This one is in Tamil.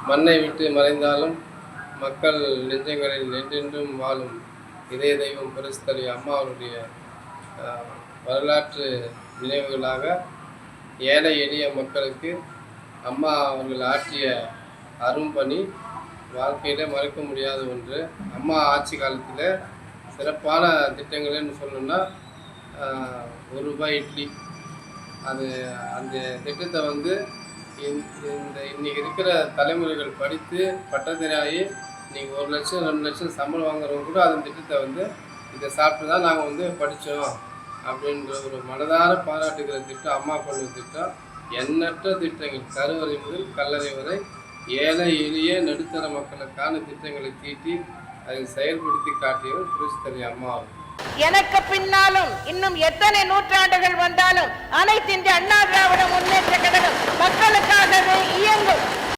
மண்ணை விட்டு மறைந்தாலும் மக்கள் நெஞ்சங்களில் என்றென்றும் வாழும் இதய தெய்வம் புரட்சித்தலைவி அம்மா அவருடைய வரலாற்று நினைவுகளாக ஏழை எளிய மக்களுக்கு அம்மா அவர்கள் ஆற்றிய அரும்பணி வாழ்க்கையில் மறக்க முடியாத ஒன்று. அம்மா ஆட்சி காலத்தில் சிறப்பான திட்டங்கள்னு சொல்லணும்னா ₹1 இட்லி, அது அந்த திட்டத்தை இன்றைக்கி இருக்கிற தலைமுறைகள் படித்து பட்டதாரி இன்றைக்கி 1 லட்சம் 2 லட்சம் சம்பளம் வாங்குறவங்க கூட அந்த திட்டத்தை இதை சாப்பிட்டு தான் நாங்கள் படித்தோம் அப்படின்ற ஒரு மனதார பாராட்டுகிற திட்டம் அம்மா கொண்ட திட்டம். எண்ணற்ற திட்டங்கள் கருவறை முதல் கல்லறை வரை ஏழை எளிய நடுத்தர மக்களுக்கான திட்டங்களை தீட்டி அதை செயல்படுத்தி காட்டியவர் புரட்சித்தலைவி அம்மா. எனக்கு பின்னாலும் இன்னும் எத்தனை நூற்றாண்டுகள் வந்தாலும் அனைத்து இந்திய அண்ணா திராவிட முன்னேற்ற கழகம் மக்களுக்காகவே இயங்கும்.